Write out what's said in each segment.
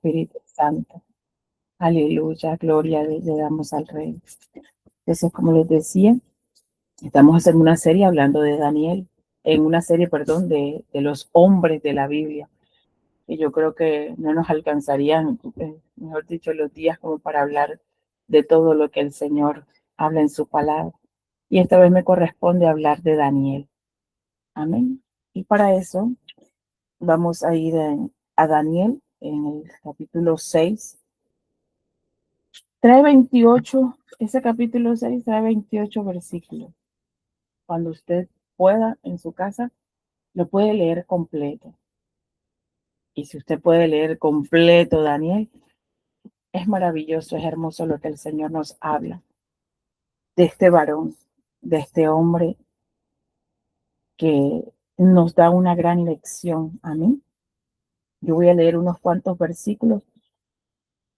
Espíritu Santo. Aleluya, gloria le damos al Rey. Entonces, como les decía, estamos haciendo una serie hablando de Daniel, en una serie, perdón, de los hombres de la Biblia. Y yo creo que no nos alcanzarían, mejor dicho, los días como para hablar de todo lo que el Señor habla en su palabra. Y esta vez me corresponde hablar de Daniel. Amén. Y para eso vamos a ir a Daniel en el capítulo 6. Trae 28, ese capítulo 6 trae 28 versículos. Cuando usted pueda en su casa, lo puede leer completo. Y si usted puede leer completo Daniel, es maravilloso, es hermoso lo que el Señor nos habla de este varón, de este hombre que nos da una gran lección. Amén. Yo voy a leer unos cuantos versículos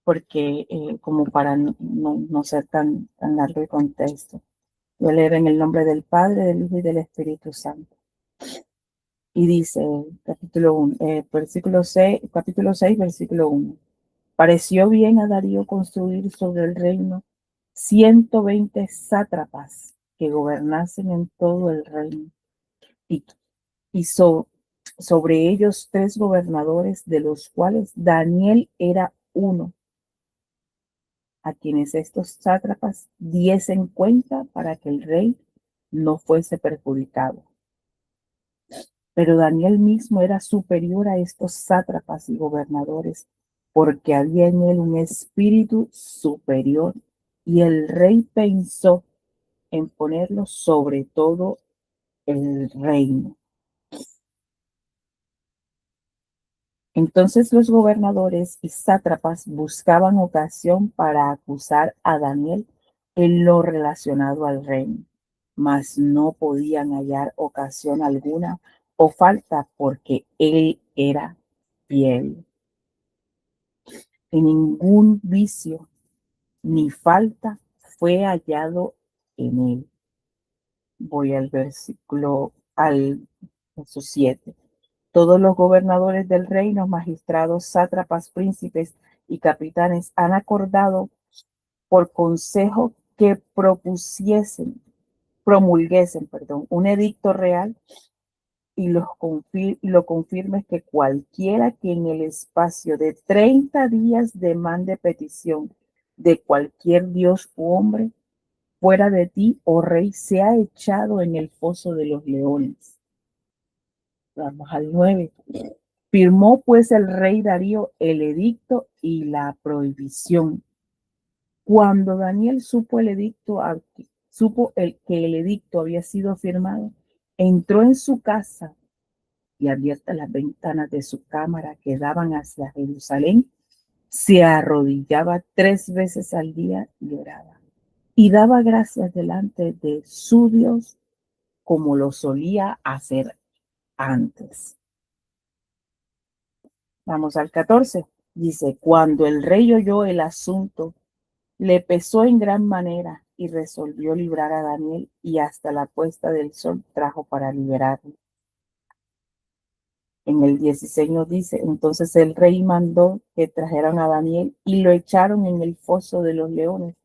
porque como para no ser tan largo el contexto. Voy a leer en el nombre del Padre, del Hijo y del Espíritu Santo. Y dice, capítulo 6, versículo 1. Pareció bien a Darío construir sobre el reino 120 sátrapas que gobernasen en todo el reino, y hizo sobre ellos 3 gobernadores, de los cuales Daniel era uno, a quienes estos sátrapas diesen cuenta para que el rey no fuese perjudicado. Pero Daniel mismo era superior a estos sátrapas y gobernadores, porque había en él un espíritu superior, y el rey pensó en ponerlo sobre todo el reino. Entonces los gobernadores y sátrapas buscaban ocasión para acusar a Daniel en lo relacionado al reino, mas no podían hallar ocasión alguna o falta, porque él era fiel. Y ningún vicio ni falta fue hallado en él. Voy al verso 7. Todos los gobernadores del reino, magistrados, sátrapas, príncipes y capitanes han acordado por consejo que promulguesen, un edicto real y lo confirme, que cualquiera que en el espacio de 30 días demande petición de cualquier dios u hombre fuera de ti, oh rey, sea echado en el foso de los leones. Vamos al 9. Firmó pues el rey Darío el edicto y la prohibición. Cuando Daniel supo que el edicto había sido firmado, entró en su casa y, abiertas las ventanas de su cámara que daban hacia Jerusalén, se arrodillaba 3 veces al día y oraba. Y daba gracias delante de su Dios como lo solía hacer antes. Vamos al 14. Dice, cuando el rey oyó el asunto, le pesó en gran manera y resolvió librar a Daniel, y hasta la puesta del sol trajo para liberarlo. En el 16 nos dice, entonces el rey mandó que trajeran a Daniel y lo echaron en el foso de los leones.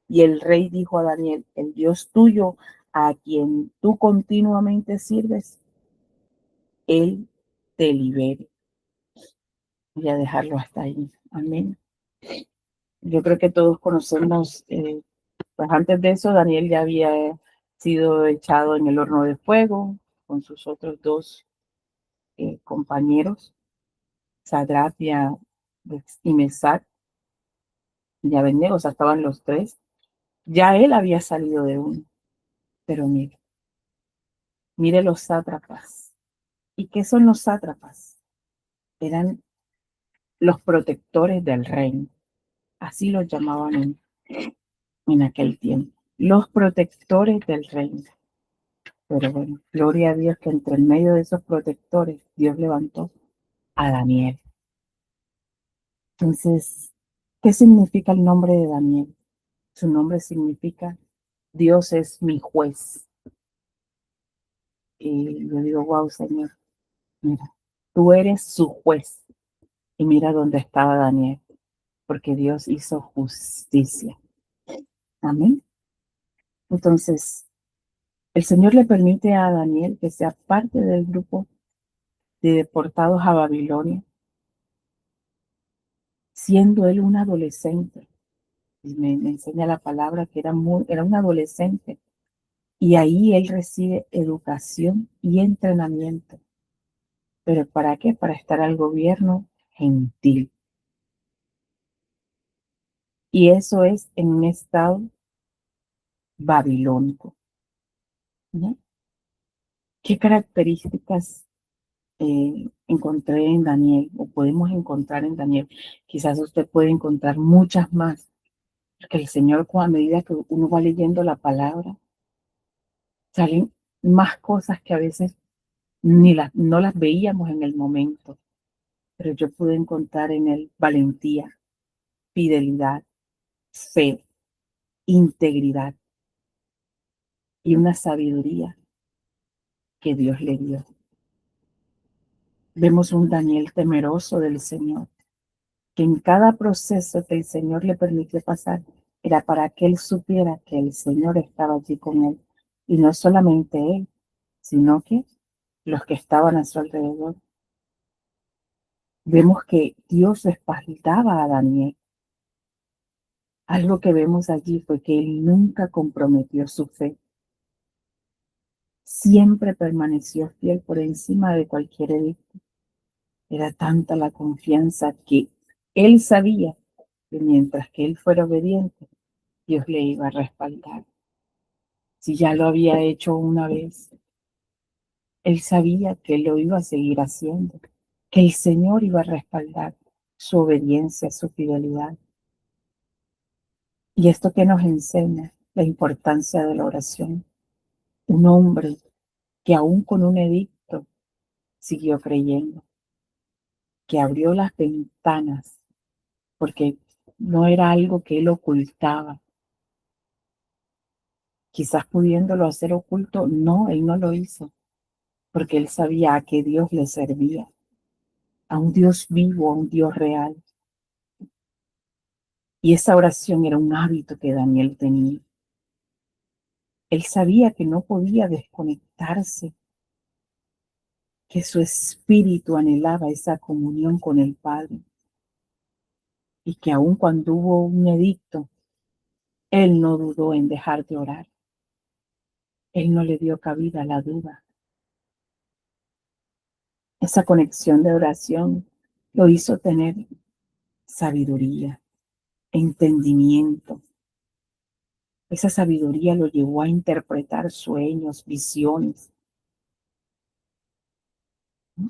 Y el rey dijo a Daniel, el Dios tuyo, a quien tú continuamente sirves, él te libere. Voy a dejarlo hasta ahí. Amén. Yo creo que todos conocemos, pues antes de eso, Daniel ya había sido echado en el horno de fuego con sus otros 2 compañeros, Sadrach y Mesach y Abednego, o sea, estaban los 3. Ya él había salido de uno, pero mire los sátrapas. ¿Y qué son los sátrapas? Eran los protectores del reino, así los llamaban en aquel tiempo, los protectores del reino. Pero bueno, gloria a Dios que entre el medio de esos protectores Dios levantó a Daniel. Entonces, ¿qué significa el nombre de Daniel? Su nombre significa Dios es mi juez. Y yo digo, wow, Señor, mira, tú eres su juez. Y mira dónde estaba Daniel, porque Dios hizo justicia. Amén. Entonces, el Señor le permite a Daniel que sea parte del grupo de deportados a Babilonia, siendo él un adolescente. Y me enseña la palabra que era un adolescente. Y ahí él recibe educación y entrenamiento. ¿Pero para qué? Para estar al gobierno gentil. Y eso es en un estado babilónico, ¿no? ¿Qué características encontré en Daniel o podemos encontrar en Daniel? Quizás usted puede encontrar muchas más, porque el Señor, a medida que uno va leyendo la palabra, salen más cosas que a veces no las veíamos en el momento, pero yo pude encontrar en él valentía, fidelidad, fe, integridad y una sabiduría que Dios le dio. Vemos un Daniel temeroso del Señor, que en cada proceso que el Señor le permitió pasar era para que él supiera que el Señor estaba allí con él. Y no solamente él, sino que los que estaban a su alrededor. Vemos que Dios respaldaba a Daniel. Algo que vemos allí fue que él nunca comprometió su fe. Siempre permaneció fiel por encima de cualquier edicto. Era tanta la confianza que él sabía que mientras que él fuera obediente, Dios le iba a respaldar. Si ya lo había hecho una vez, él sabía que lo iba a seguir haciendo, que el Señor iba a respaldar su obediencia, su fidelidad. Y esto que nos enseña la importancia de la oración. Un hombre que aún con un edicto siguió creyendo, que abrió las ventanas, porque no era algo que él ocultaba. Quizás pudiéndolo hacer oculto, no, él no lo hizo, porque él sabía a qué Dios le servía, a un Dios vivo, a un Dios real. Y esa oración era un hábito que Daniel tenía. Él sabía que no podía desconectarse, que su espíritu anhelaba esa comunión con el Padre y que aun cuando hubo un edicto, él no dudó en dejar de orar. Él no le dio cabida a la duda. Esa conexión de oración lo hizo tener sabiduría, entendimiento. Esa sabiduría lo llevó a interpretar sueños, visiones, ¿no?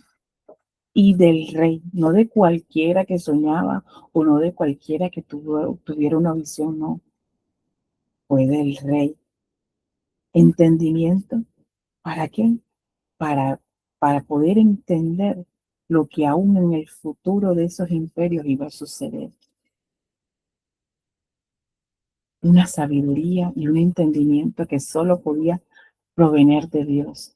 Y del rey, no de cualquiera que soñaba o no de cualquiera que tuviera una visión, no, fue del rey. Entendimiento, ¿para qué? Para, para poder entender lo que aún en el futuro de esos imperios iba a suceder. Una sabiduría y un entendimiento que solo podía provenir de Dios.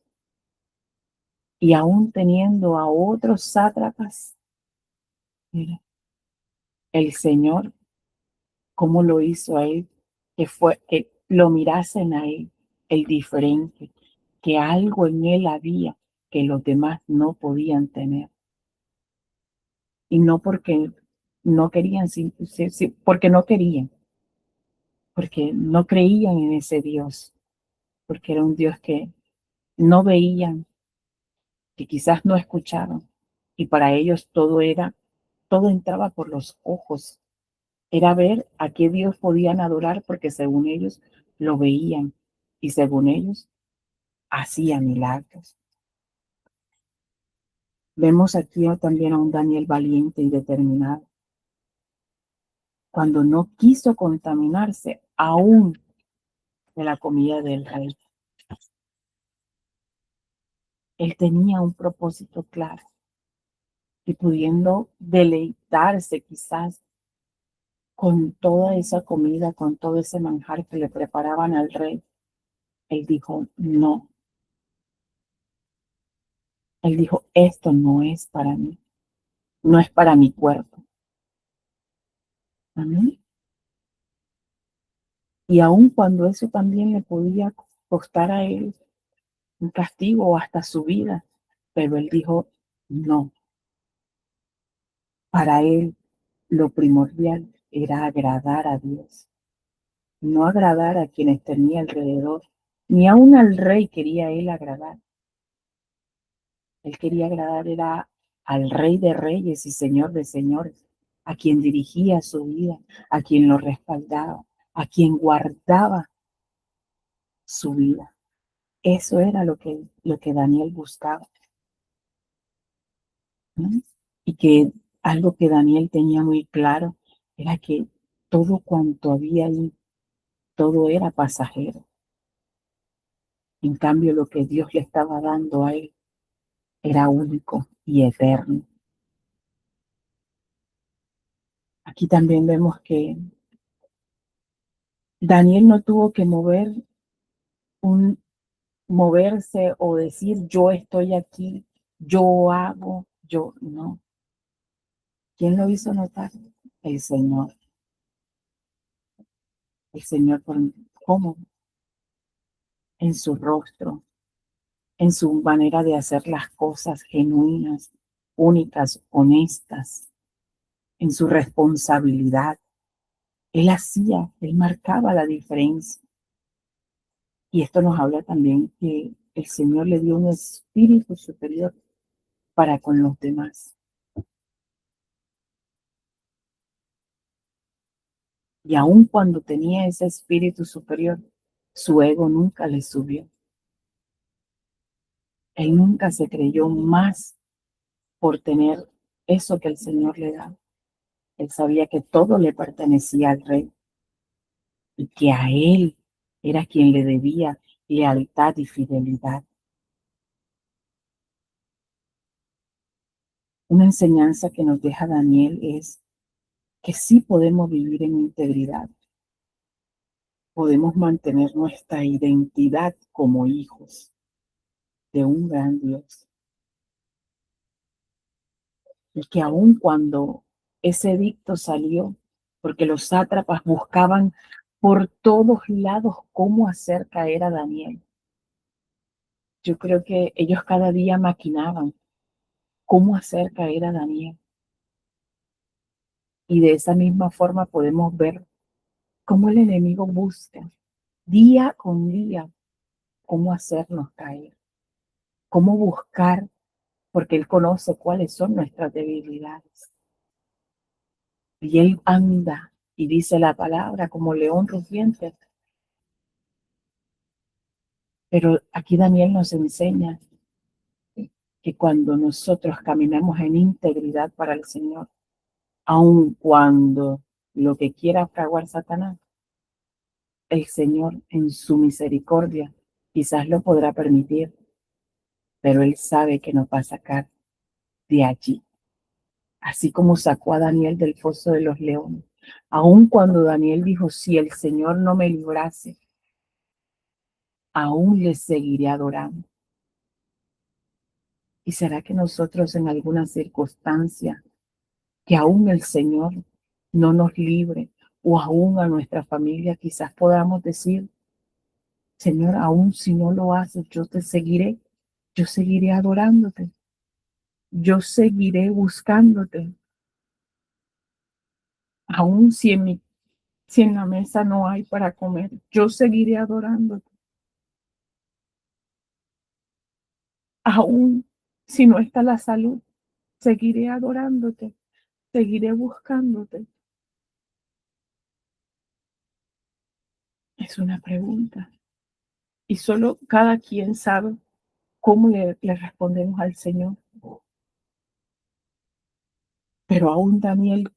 Y aún teniendo a otros sátrapas, mira, el Señor, cómo lo hizo a él, que lo mirasen a él, el diferente, que algo en él había que los demás no podían tener. Y no porque no querían, porque no querían, porque no creían en ese Dios, porque era un Dios que no veían, que quizás no escuchaban, y para ellos todo entraba por los ojos. Era ver a qué Dios podían adorar porque según ellos lo veían y según ellos hacía milagros. Vemos aquí también a un Daniel valiente y determinado. Cuando no quiso contaminarse aún de la comida del rey. Él tenía un propósito claro y pudiendo deleitarse quizás con toda esa comida, con todo ese manjar que le preparaban al rey, él dijo, no. Él dijo, esto no es para mí. no es para mi cuerpo. Amén. Y aun cuando eso también le podía costar a él un castigo o hasta su vida, pero él dijo, no, para él lo primordial era agradar a Dios, no agradar a quienes tenía alrededor, ni aun al rey quería él agradar. Él quería agradar era al Rey de Reyes y Señor de Señores, a quien dirigía su vida, a quien lo respaldaba, a quien guardaba su vida. Eso era lo que Daniel buscaba, ¿no? Y que algo que Daniel tenía muy claro era que todo cuanto había ahí, todo era pasajero. En cambio, lo que Dios le estaba dando a él era único y eterno. Aquí también vemos que Daniel no tuvo que moverse o decir yo estoy aquí, yo hago, yo no. ¿Quién lo hizo notar? El Señor. El Señor, ¿cómo? En su rostro, en su manera de hacer las cosas genuinas, únicas, honestas, en su responsabilidad. Él marcaba la diferencia. Y esto nos habla también que el Señor le dio un espíritu superior para con los demás. Y aun cuando tenía ese espíritu superior, su ego nunca le subió. Él nunca se creyó más por tener eso que el Señor le daba. Él sabía que todo le pertenecía al rey y que a él era quien le debía lealtad y fidelidad. Una enseñanza que nos deja Daniel es que sí podemos vivir en integridad, podemos mantener nuestra identidad como hijos de un gran Dios. Y que aun cuando ese edicto salió, porque los sátrapas buscaban por todos lados cómo hacer caer a Daniel, yo creo que ellos cada día maquinaban cómo hacer caer a Daniel. Y de esa misma forma podemos ver cómo el enemigo busca día con día cómo hacernos caer, cómo buscar, porque él conoce cuáles son nuestras debilidades. Y él anda y dice la palabra como león rugiente. Pero aquí Daniel nos enseña que cuando nosotros caminamos en integridad para el Señor, aun cuando lo que quiera fraguar Satanás, el Señor en su misericordia quizás lo podrá permitir, pero Él sabe que nos va a sacar de allí. Así como sacó a Daniel del foso de los leones. Aun cuando Daniel dijo, si el Señor no me librase, aún le seguiré adorando. ¿Y será que nosotros en alguna circunstancia que aún el Señor no nos libre o aún a nuestra familia quizás podamos decir, Señor, aún si no lo haces, yo seguiré adorándote, yo seguiré buscándote, aún si en la mesa no hay para comer, yo seguiré adorándote, aún si no está la salud, seguiré adorándote, seguiré buscándote. Es una pregunta. Y solo cada quien sabe cómo le respondemos al Señor. Pero aún Daniel,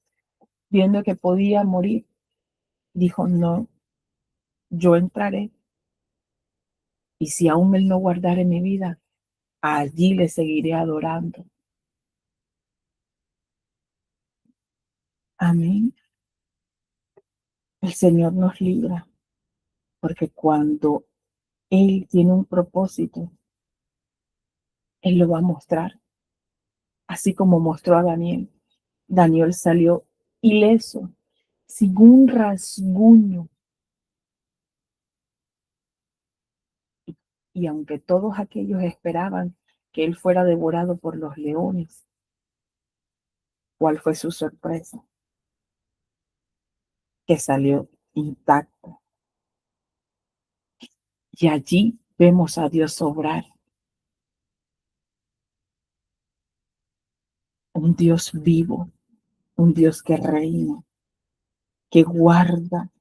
viendo que podía morir, dijo, no, yo entraré. Y si aún Él no guardare mi vida, allí le seguiré adorando. Amén. El Señor nos libra, porque cuando Él tiene un propósito, Él lo va a mostrar. así como mostró a Daniel. Daniel salió ileso, sin un rasguño. Y aunque todos aquellos esperaban que él fuera devorado por los leones, ¿cuál fue su sorpresa? Que salió intacto. Y allí vemos a Dios obrar, un Dios vivo, un Dios que reina, que guarda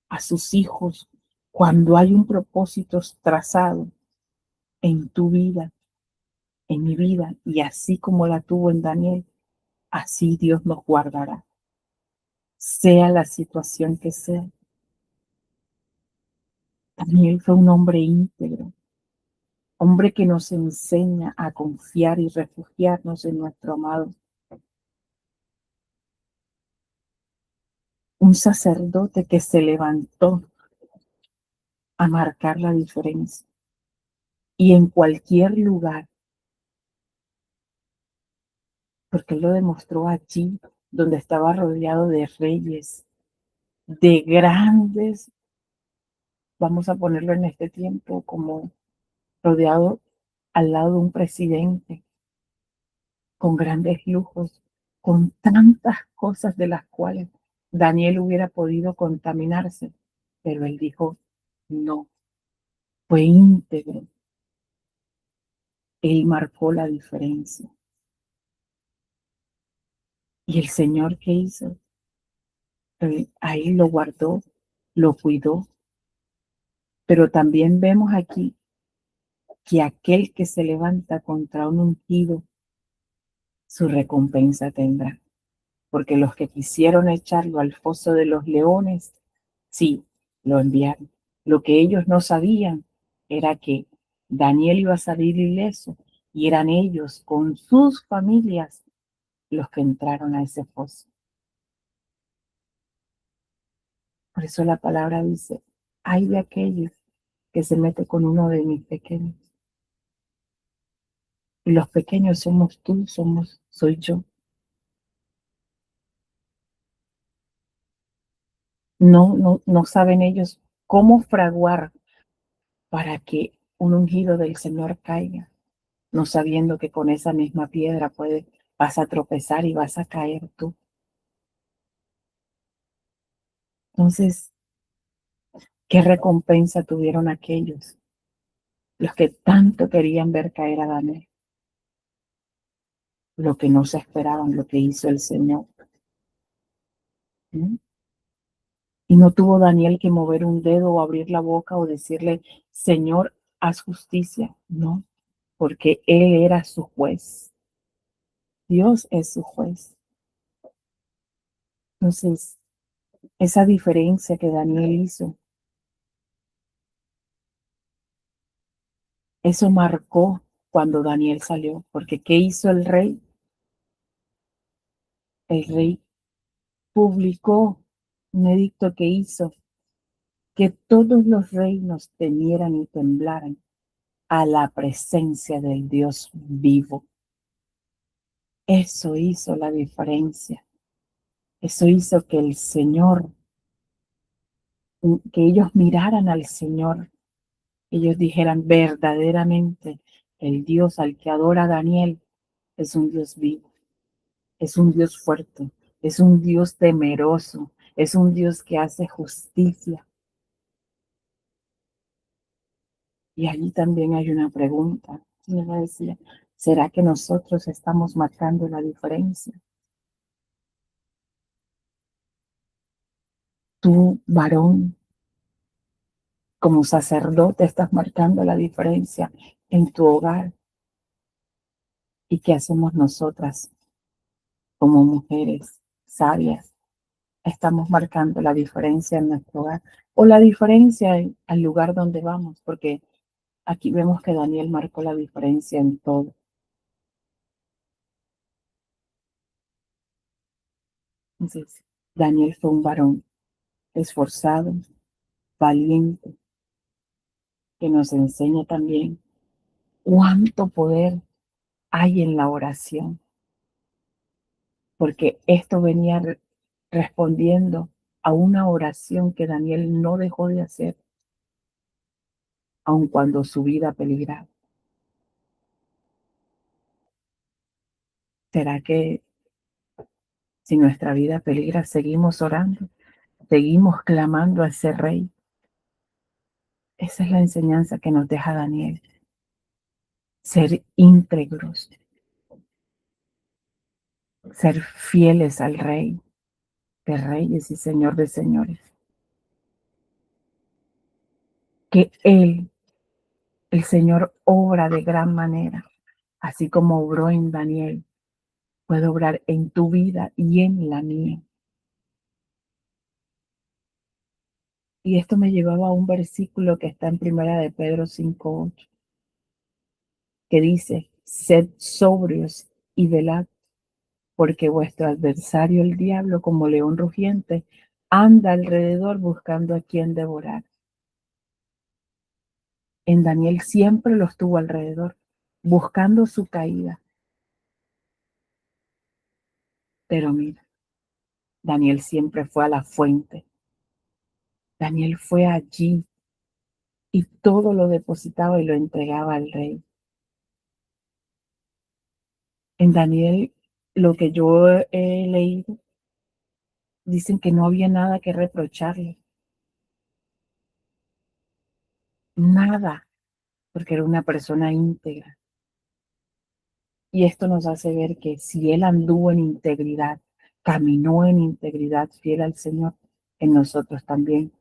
a sus hijos cuando hay un propósito trazado en tu vida, en mi vida, y así como la tuvo en Daniel, así Dios nos guardará, sea la situación que sea. Daniel fue un hombre íntegro, hombre que nos enseña a confiar y refugiarnos en nuestro amado. Un sacerdote que se levantó a marcar la diferencia. Y en cualquier lugar, porque él lo demostró allí, donde estaba rodeado de reyes, de grandes, vamos a ponerlo en este tiempo como rodeado al lado de un presidente, con grandes lujos, con tantas cosas de las cuales Daniel hubiera podido contaminarse, pero él dijo, no, fue íntegro, él marcó la diferencia. Y el Señor, ¿qué hizo? Ahí lo guardó, lo cuidó, pero también vemos aquí que aquel que se levanta contra un ungido, su recompensa tendrá. Porque los que quisieron echarlo al foso de los leones, sí, lo enviaron. Lo que ellos no sabían era que Daniel iba a salir ileso y eran ellos con sus familias los que entraron a ese foso. Por eso la palabra dice, ay de aquellos que se mete con uno de mis pequeños. Y los pequeños somos tú, soy yo. No saben ellos cómo fraguar para que un ungido del Señor caiga, no sabiendo que con esa misma piedra vas a tropezar y vas a caer tú. Entonces, ¿qué recompensa tuvieron aquellos, los que tanto querían ver caer a Daniel? Lo que no se esperaban, lo que hizo el Señor. ¿Mm? Y no tuvo Daniel que mover un dedo o abrir la boca o decirle, Señor, haz justicia. No, porque Él era su juez. Dios es su juez. Entonces, esa diferencia que Daniel hizo, eso marcó cuando Daniel salió, porque ¿qué hizo el rey? El rey publicó un edicto que hizo que todos los reinos temieran y temblaran a la presencia del Dios vivo. Eso hizo la diferencia. Eso hizo que el Señor, que ellos miraran al Señor, ellos dijeran verdaderamente, el Dios al que adora Daniel es un Dios vivo, es un Dios fuerte, es un Dios temeroso, es un Dios que hace justicia. Y allí también hay una pregunta. Yo me decía, ¿será que nosotros estamos marcando la diferencia? Tú, varón, como sacerdote, estás marcando la diferencia en tu hogar. ¿Y qué hacemos nosotras como mujeres sabias? Estamos marcando la diferencia en nuestro hogar o la diferencia al lugar donde vamos, porque aquí vemos que Daniel marcó la diferencia en todo. Entonces, Daniel fue un varón esforzado, valiente, que nos enseña también cuánto poder hay en la oración. porque esto venía respondiendo a una oración que Daniel no dejó de hacer, aun cuando su vida peligraba. ¿Será que si nuestra vida peligra, seguimos orando, seguimos clamando a ese rey? Esa es la enseñanza que nos deja Daniel. Ser íntegros, ser fieles al rey de reyes y señor de señores. Que él, el Señor, obra de gran manera, así como obró en Daniel, puede obrar en tu vida y en la mía. Y esto me llevaba a un versículo que está en Primera de Pedro 5:8, que dice: sed sobrios y velad, porque vuestro adversario el diablo, como león rugiente, anda alrededor buscando a quien devorar. En Daniel siempre lo estuvo alrededor, buscando su caída. Pero mira, Daniel siempre fue a la fuente. Daniel fue allí y todo lo depositaba y lo entregaba al rey. En Daniel, lo que yo he leído, dicen que no había nada que reprocharle, nada, porque era una persona íntegra. Y esto nos hace ver que si él anduvo en integridad, caminó en integridad, fiel al Señor, en nosotros también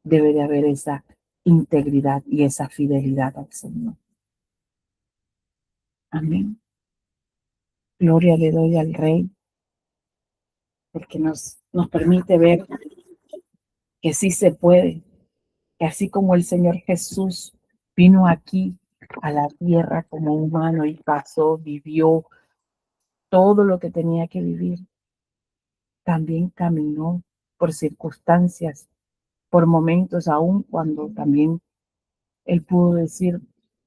debe de haber esa integridad y esa fidelidad al Señor. Amén. Gloria le doy al Rey, porque nos permite ver que sí se puede, que así como el Señor Jesús vino aquí a la tierra como humano y pasó, vivió todo lo que tenía que vivir, también caminó por circunstancias, por momentos, aún cuando también él pudo decir: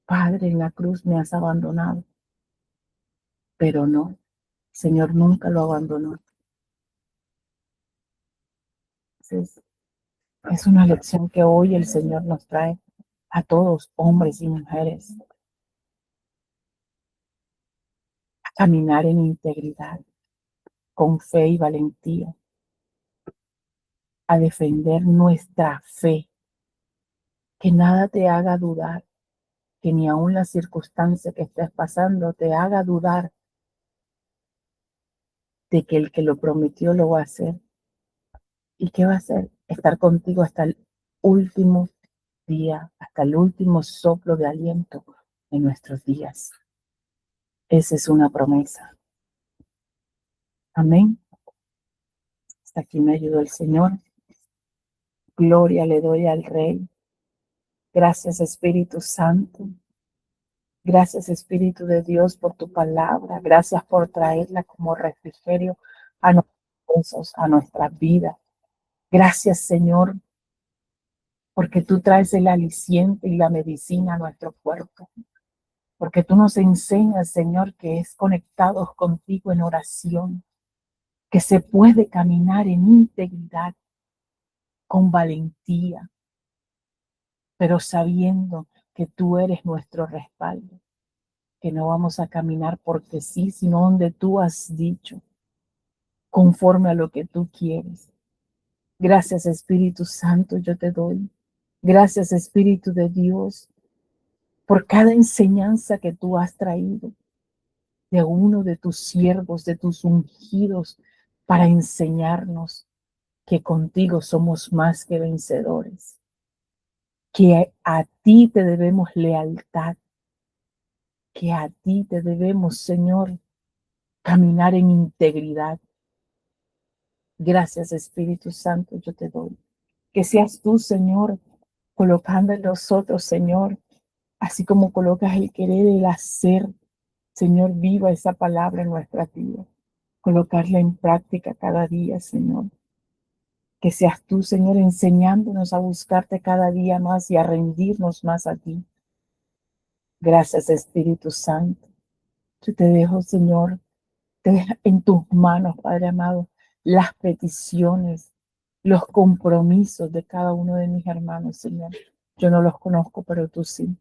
Padre, en la cruz me has abandonado. Pero no, el Señor nunca lo abandonó. Entonces, es una lección que hoy el Señor nos trae a todos, hombres y mujeres, a caminar en integridad, con fe y valentía, a defender nuestra fe, que nada te haga dudar, que ni aun la circunstancia que estés pasando te haga dudar de que el que lo prometió lo va a hacer. ¿Y qué va a hacer? Estar contigo hasta el último día, hasta el último soplo de aliento de nuestros días. Esa es una promesa. Amén. Hasta aquí me ayudó el Señor. Gloria le doy al Rey. Gracias, Espíritu Santo. Gracias, Espíritu de Dios, por tu palabra. Gracias por traerla como refrigerio a nuestros huesos, a nuestra vida. Gracias, Señor, porque tú traes el aliciente y la medicina a nuestro cuerpo. Porque tú nos enseñas, Señor, que es conectados contigo en oración, que se puede caminar en integridad, con valentía, pero sabiendo que tú eres nuestro respaldo, que no vamos a caminar porque sí, sino donde tú has dicho, conforme a lo que tú quieres. Gracias, Espíritu Santo, yo te doy. Gracias, Espíritu de Dios, por cada enseñanza que tú has traído de uno de tus siervos, de tus ungidos, para enseñarnos que contigo somos más que vencedores, que a ti te debemos lealtad, que a ti te debemos, Señor, caminar en integridad. Gracias, Espíritu Santo, yo te doy. Que seas tú, Señor, colocando en nosotros, Señor, así como colocas el querer y el hacer, Señor, viva esa palabra en nuestra vida. Colocarla en práctica cada día, Señor. Que seas tú, Señor, enseñándonos a buscarte cada día más y a rendirnos más a ti. Gracias, Espíritu Santo. Yo te dejo, Señor, Te dejo en tus manos, Padre amado, las peticiones, los compromisos de cada uno de mis hermanos, Señor. Yo no los conozco, pero tú sí.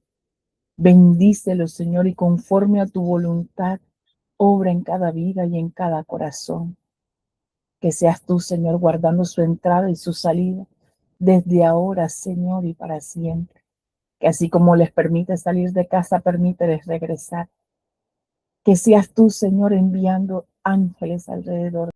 Bendícelos, Señor, y conforme a tu voluntad, obra en cada vida y en cada corazón. Que seas tú, Señor, guardando su entrada y su salida desde ahora, Señor, y para siempre. Que así como les permite salir de casa, permíteles regresar. Que seas tú, Señor, enviando ángeles alrededor